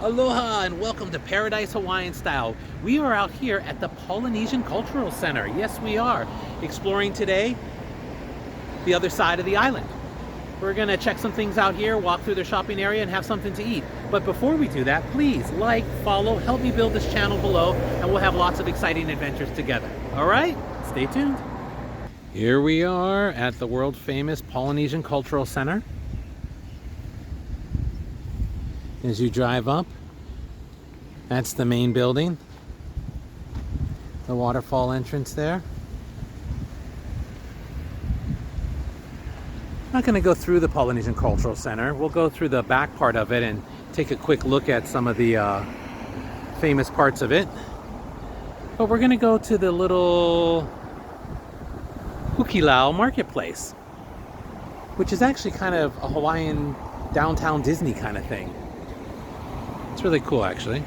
Aloha and welcome to Paradise Hawaiian Style. We are out here at the Polynesian Cultural Center. Yes, we are exploring today the other side of the island. We're gonna check some things out here, walk through the shopping area and have something to eat. But before we do that, please like, follow, help me build this channel below, and we'll have lots of exciting adventures together. All right, stay tuned. Here we are at the world famous Polynesian Cultural Center. As you drive up, that's the main building, the waterfall entrance there. I'm not going to go through the Polynesian Cultural Center. We'll go through the back part of it and take a quick look at some of the famous parts of it. But we're going to go to the little Hukilau marketplace, which is actually kind of a Hawaiian downtown Disney kind of thing. It's really cool, actually.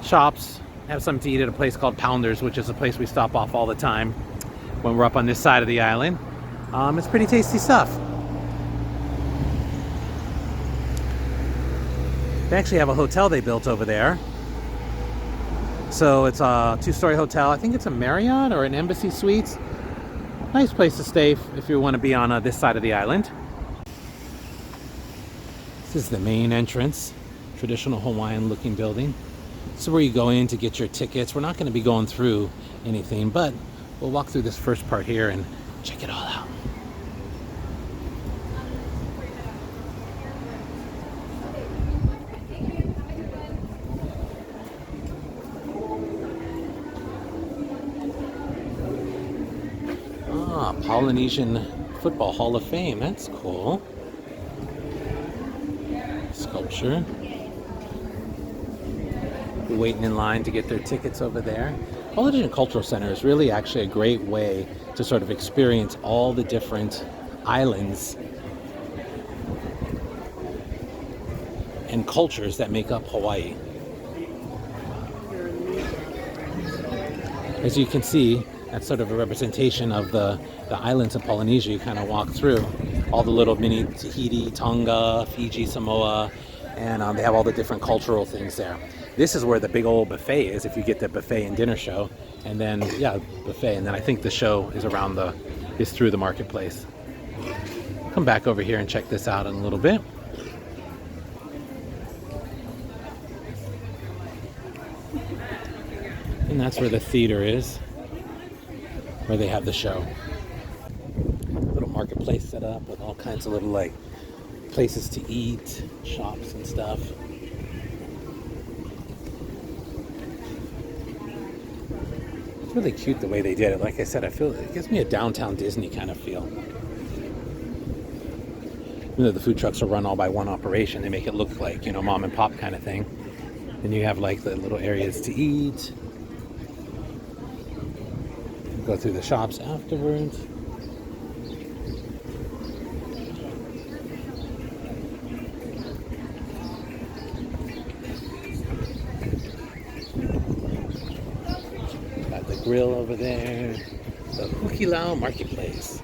Shops, have something to eat at a place called Pounders, which is a place we stop off all the time when we're up on this side of the island. It's pretty tasty stuff. They actually have a hotel they built over there. So it's a two-story hotel. I think it's a Marriott or an Embassy Suites. Nice place to stay if you want to be on this side of the island. This is the main entrance, traditional Hawaiian looking building. This is where you go in to get your tickets. We're not going to be going through anything, but we'll walk through this first part here and check it all out. Ah, Polynesian Football Hall of Fame. That's cool. Sculpture. Waiting in line to get their tickets over there. Polynesian Cultural Center is really actually a great way to sort of experience all the different islands and cultures that make up Hawaii. As you can see, that's sort of a representation of the islands of Polynesia. You kind of walk through all the little mini Tahiti, Tonga, Fiji, Samoa, and they have all the different cultural things there. This is where the big old buffet is, if you get the buffet and dinner show. And then, yeah, buffet. And then I think the show is is through the marketplace. Come back over here and check this out in a little bit. And that's where the theater is, where they have the show. Little marketplace set up with all kinds of little places to eat, shops and stuff. It's really cute the way they did it. Like I said, I feel it gives me a downtown Disney kind of feel. Even though the food trucks are run all by one operation, they make it look like, you know, mom and pop kind of thing. Then you have like the little areas to eat. Go through the shops afterwards. Got the grill over there. The Hukilau Marketplace.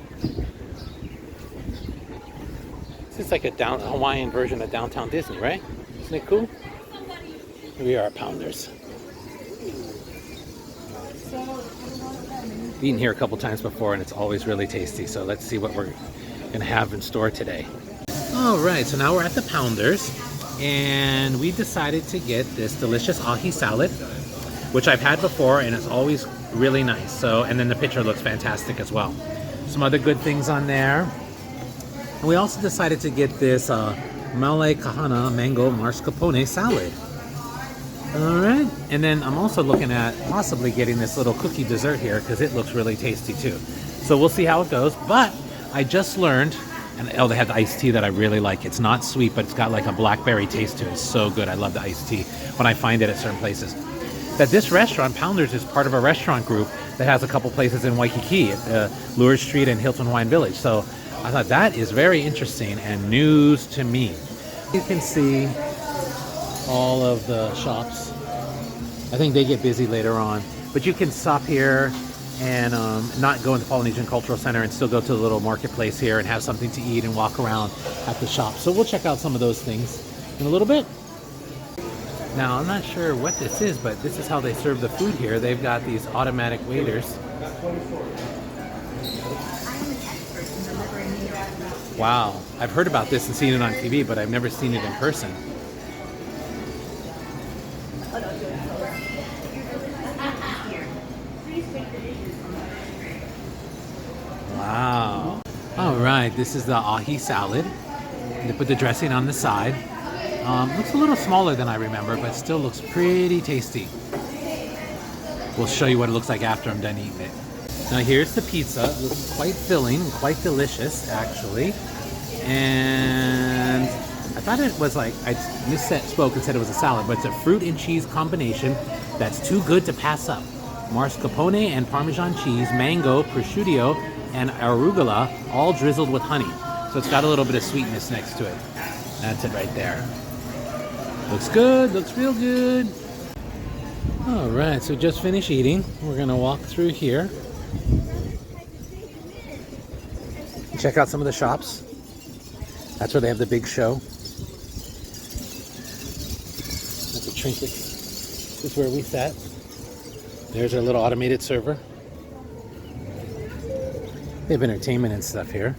This is like a Hawaiian version of downtown Disney, right? Isn't it cool? Here we are at Pounders. Eaten here a couple times before and it's always really tasty. So let's see what we're gonna have in store today. All right, so now we're at the Pounders and we decided to get this delicious ahi salad, which I've had before and it's always really nice. So, and then the picture looks fantastic as well. Some other good things on there. And we also decided to get this Malai Kahana mango mascarpone salad. All right, and then I'm also looking at possibly getting this little cookie dessert here because it looks really tasty too. So we'll see how it goes. But I just learned, and oh, they have the iced tea that I really like. It's not sweet, but it's got like a blackberry taste to it. It's so good. I love the iced tea when I find it at certain places. That this restaurant, Pounders, is part of a restaurant group that has a couple places in Waikiki, at Lure Street and Hilton Hawaiian Village. So I thought that is very interesting and news to me. You can see all of the shops. I think they get busy later on, but you can stop here and not go into Polynesian Cultural Center and still go to the little marketplace here and have something to eat and walk around at the shop. So we'll check out some of those things in a little bit. Now, I'm not sure what this is, but this is how they serve the food here. They've got these automatic waiters. Wow, I've heard about this and seen it on TV, but I've never seen it in person. Wow. All right, this is the ahi salad. They put the dressing on the side. Looks a little smaller than I remember, but still looks pretty tasty. We'll show you what it looks like after I'm done eating it. Now here's the pizza. It looks quite filling and quite delicious, actually. And I thought it was like, I misspoke and said it was a salad, but it's a fruit and cheese combination that's too good to pass up. Mascarpone and Parmesan cheese, mango, prosciutto, and arugula, all drizzled with honey. So it's got a little bit of sweetness next to it. That's it right there. Looks good, looks real good. All right, so just finished eating. We're gonna walk through here. Check out some of the shops. That's where they have the big show. That's a trinket. This is where we sat. There's our little automated server. They have entertainment and stuff here.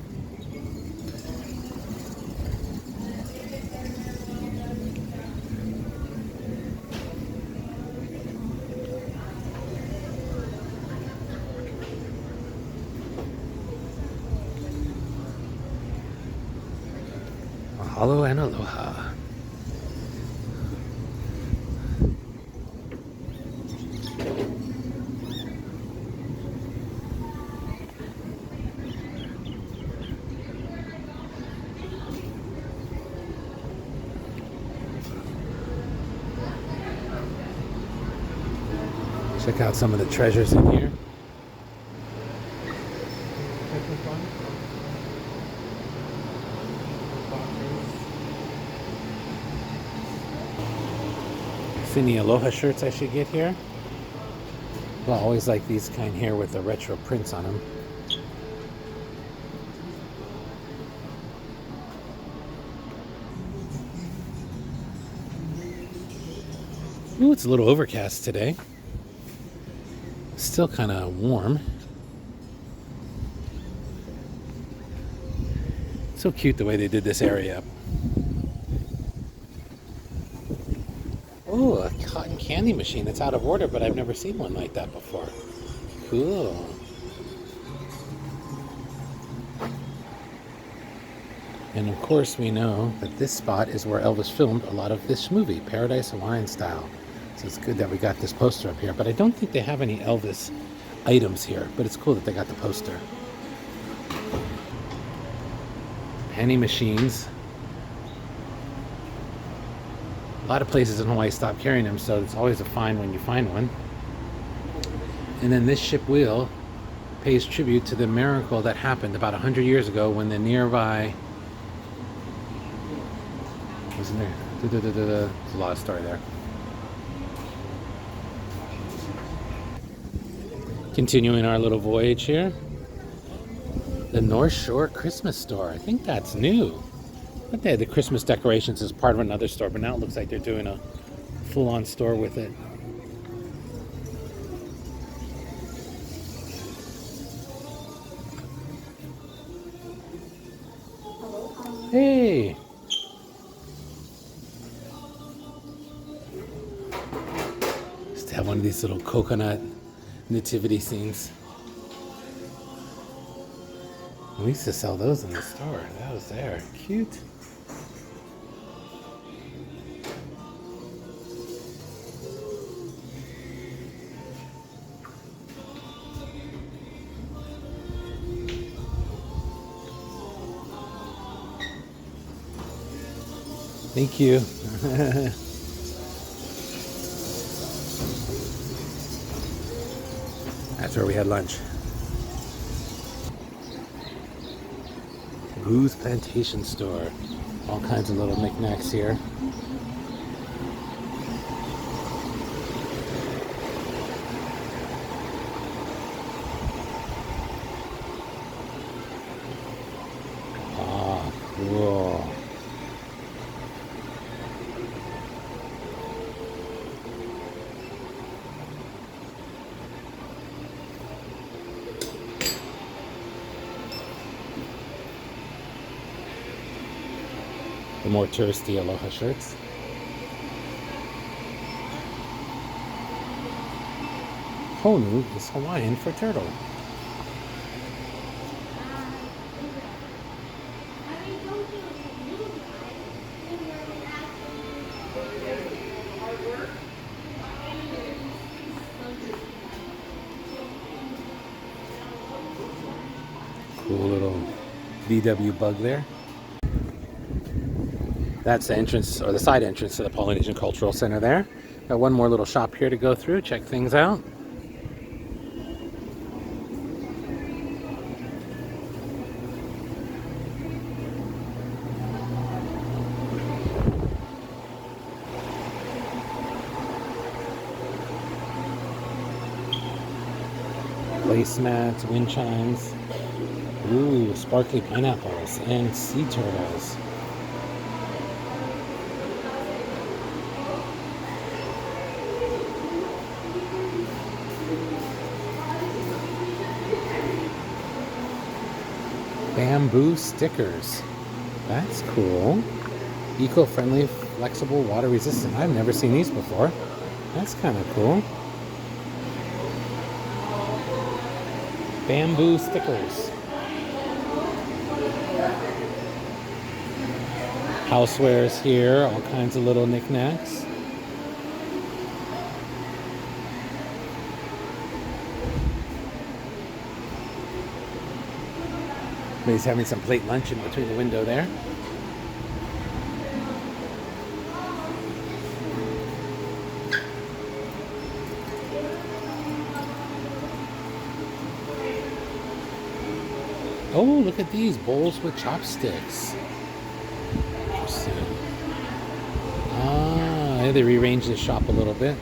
Mahalo and aloha. Check out some of the treasures in here. Any aloha shirts I should get here? Well, I always like these kind here with the retro prints on them. Ooh, it's a little overcast today. Still kind of warm. So cute the way they did this area up. Oh, a cotton candy machine that's out of order, but I've never seen one like that before. Cool. And of course we know that this spot is where Elvis filmed a lot of this movie, Paradise Hawaiian Style. So it's good that we got this poster up here, but I don't think they have any Elvis items here, but it's cool that they got the poster. Penny machines. A lot of places in Hawaii stopped carrying them, so it's always a find when you find one. And then this ship wheel pays tribute to the miracle that happened about 100 years ago when the nearby... Wasn't there? There's a lot of story there. Continuing our little voyage here. The North Shore Christmas Store. I think that's new. But they had the Christmas decorations as part of another store, but now it looks like they're doing a full-on store with it. Hey! Just have one of these little coconut nativity scenes. We used to sell those in the store. That was there. Cute. Thank you. That's where we had lunch. Boo's Plantation Store. All kinds of little knickknacks here. The more touristy aloha shirts. Honu is Hawaiian for turtle. Cool little VW bug there. That's the entrance, or the side entrance to the Polynesian Cultural Center there. Got one more little shop here to go through, check things out. Placemats, wind chimes. Ooh, sparkly pineapples and sea turtles. Bamboo stickers. That's cool. Eco-friendly, flexible, water-resistant. I've never seen these before. That's kind of cool. Bamboo stickers. Housewares here, all kinds of little knickknacks. He's having some plate lunch in between the window there. Oh, look at these bowls with chopsticks. Interesting. Ah, they rearranged the shop a little bit.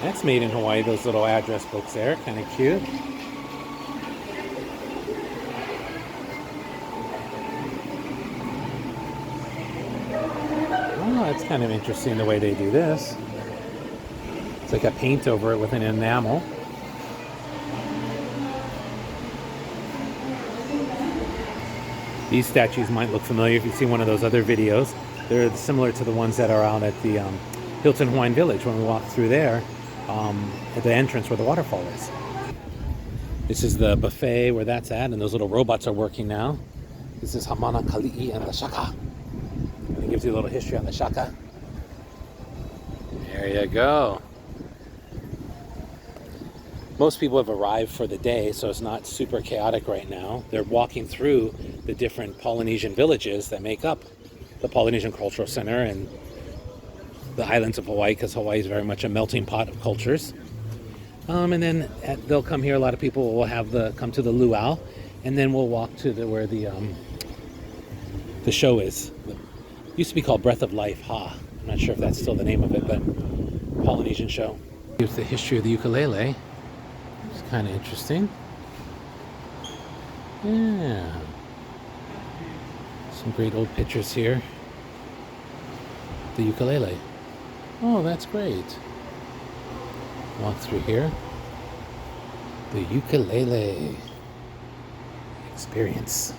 That's made in Hawaii, those little address books there, kind of cute. Oh, it's kind of interesting the way they do this. It's like a paint over it with an enamel. These statues might look familiar if you've seen one of those other videos. They're similar to the ones that are out at the Hilton Hawaiian Village when we walked through there. At the entrance where the waterfall is. This is the buffet where that's at, and those little robots are working now. This is Hamana Kali'i and the Shaka. And it gives you a little history on the Shaka. There you go. Most people have arrived for the day, so it's not super chaotic right now. They're walking through the different Polynesian villages that make up the Polynesian Cultural Center and the islands of Hawaii, because Hawaii is very much a melting pot of cultures. And then they'll come here. A lot of people will have come to the luau, and then we'll walk to where the show is. It used to be called Breath of Life. I'm not sure if that's still the name of it, but Polynesian show. Here's the history of the ukulele. It's kind of interesting. Yeah. Some great old pictures here. The ukulele. Oh, that's great. Walk through here. The ukulele experience.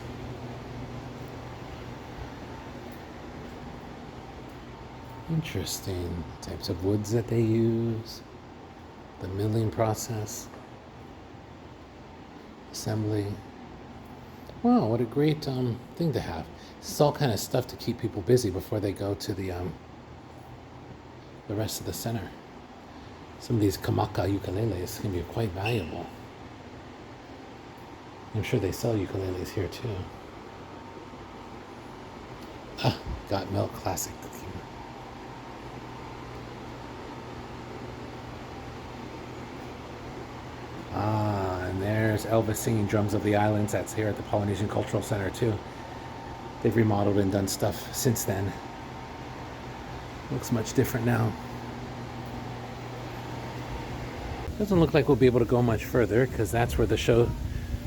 Interesting. Types of woods that they use. The milling process. Assembly. Wow, what a great thing to have. This is all kind of stuff to keep people busy before they go to the rest of the center. Some of these kamaka ukuleles can be quite valuable. I'm sure they sell ukuleles here too. Got Milk Classic. Elvis Singing Drums of the Islands. That's here at the Polynesian Cultural Center too. They've remodeled and done stuff since then. Looks much different now. Doesn't look like we'll be able to go much further because that's where the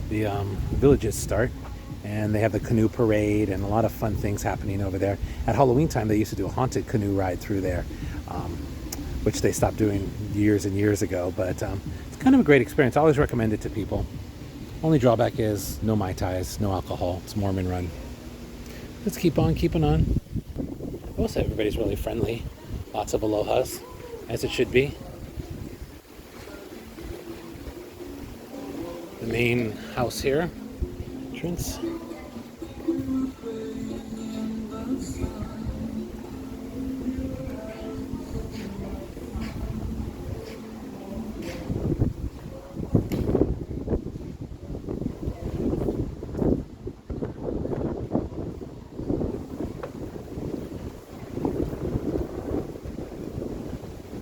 villages start. And they have the canoe parade and a lot of fun things happening over there. At Halloween time, they used to do a haunted canoe ride through there, which they stopped doing years and years ago. But it's kind of a great experience. I always recommend it to people. Only drawback is no Mai Tais, no alcohol. It's Mormon run. Let's keep on keeping on. Also, everybody's really friendly. Lots of alohas, as it should be. The main house here. Entrance.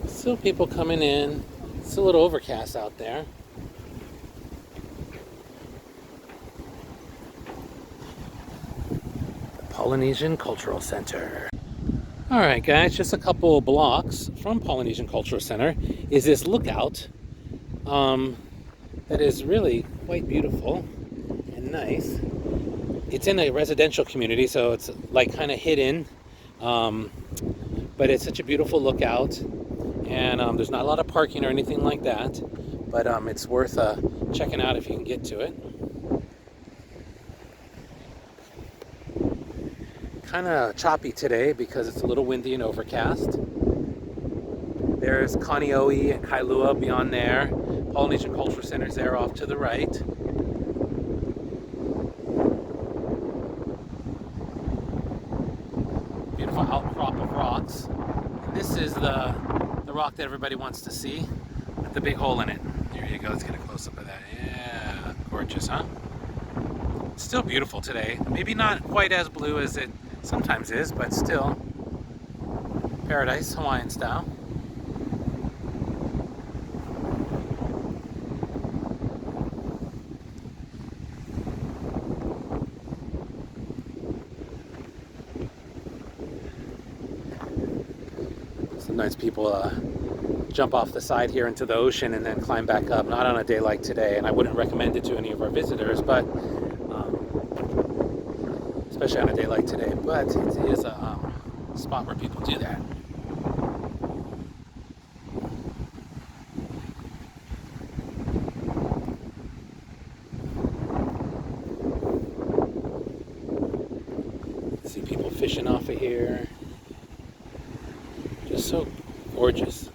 Still people coming in. It's a little overcast out there. Polynesian Cultural Center. All right, guys, just a couple blocks from Polynesian Cultural Center is this lookout that is really quite beautiful and nice. It's in a residential community, so it's like kind of hidden, but it's such a beautiful lookout, and there's not a lot of parking or anything like that, but it's worth checking out if you can get to it. Kind of choppy today because it's a little windy and overcast. There's Kaneohe and Kailua beyond there. Polynesian Cultural Center is there off to the right. Beautiful outcrop of rocks. And this is the rock that everybody wants to see with the big hole in it. There you go, let's get a close-up of that. Yeah, gorgeous, huh? It's still beautiful today. Maybe not quite as blue as it sometimes is, but still paradise, Hawaiian style. Sometimes people jump off the side here into the ocean and then climb back up. Not on a day like today, and I wouldn't recommend it to any of our visitors, but especially on a day like today, but it is a spot where people do that. See people fishing off of here. Just so gorgeous.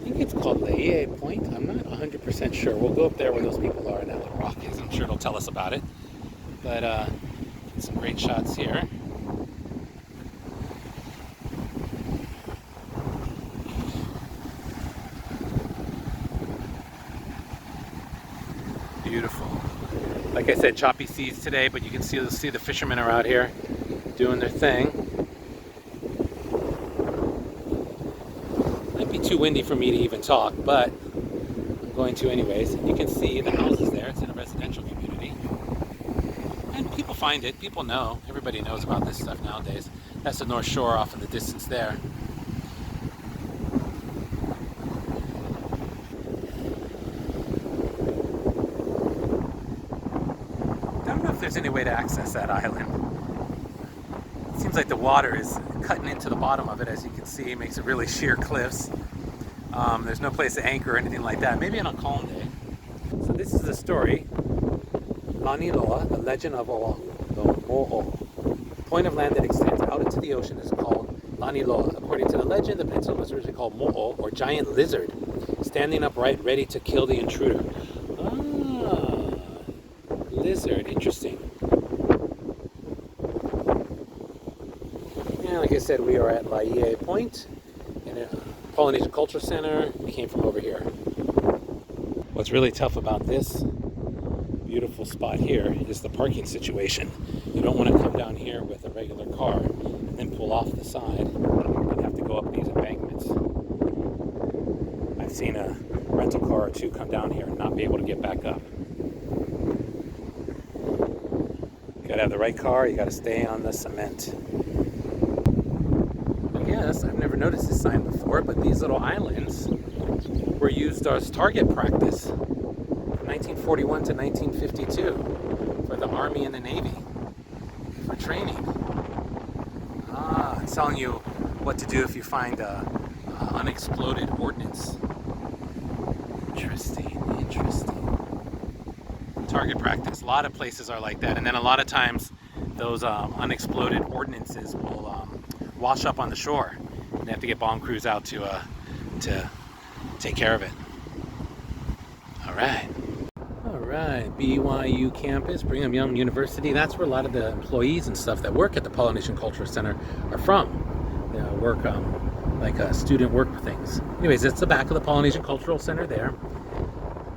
It's called Laie Point. I'm not 100% sure. We'll go up there where those people are and that little rock is. I'm sure it'll tell us about it. But some great shots here. Beautiful. Like I said, choppy seas today, but you can see the fishermen are out here doing their thing. Might be too windy for me to even talk, but I'm going to anyways. You can see the houses there. It's in a residential community. And people find it. People know. Everybody knows about this stuff nowadays. That's the North Shore off in the distance there. I don't know if there's any way to access that island. It seems like the water is cutting into the bottom of it, as you can see. It makes it really sheer cliffs. There's no place to anchor or anything like that. Maybe on a calm day. So this is the story. Lani Loa, the legend of Mo'o. The point of land that extends out into the ocean is called Lani Loa. According to the legend, the peninsula was originally called Mo'o, or giant lizard, standing upright, ready to kill the intruder. Ah, lizard, interesting. And like I said, we are at Laie Point in a Polynesian Cultural Center. We came from over here. What's really tough about this beautiful spot here is the parking situation. You don't want to come down here with a regular car and then pull off the side and have to go up these embankments. I've seen a rental car or two come down here and not be able to get back up. You gotta have the right car, you gotta stay on the cement. Yes, I've never noticed this sign before, but these little islands were used as target practice from 1941 to 1952 for the Army and the Navy for training. It's telling you what to do if you find unexploded ordnance. Interesting. Target practice. A lot of places are like that, and then a lot of times those unexploded ordnances will wash up on the shore, and they have to get bomb crews out to take care of it. All right, BYU campus, Brigham Young University. That's where a lot of the employees and stuff that work at the Polynesian Cultural Center are from. They work student work things. Anyways, it's the back of the Polynesian Cultural Center there.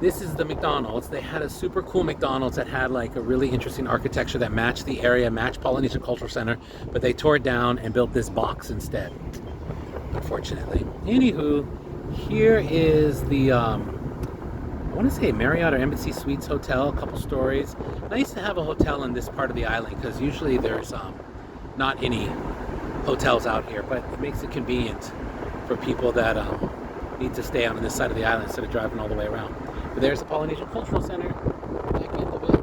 This is the McDonald's. They had a super cool McDonald's that had like a really interesting architecture that matched the area, matched Polynesian Cultural Center, but they tore it down and built this box instead, unfortunately. Anywho, here is the, I want to say Marriott or Embassy Suites Hotel, a couple stories. Nice to have a hotel in this part of the island because usually there's not any hotels out here, but it makes it convenient for people that need to stay on this side of the island instead of driving all the way around. But there's the Polynesian Cultural Center. Back in a bit.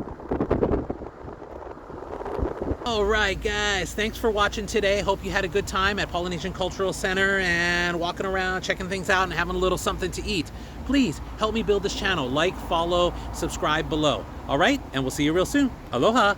All right, guys. Thanks for watching today. Hope you had a good time at Polynesian Cultural Center and walking around, checking things out, and having a little something to eat. Please help me build this channel. Like, follow, subscribe below. All right, and we'll see you real soon. Aloha.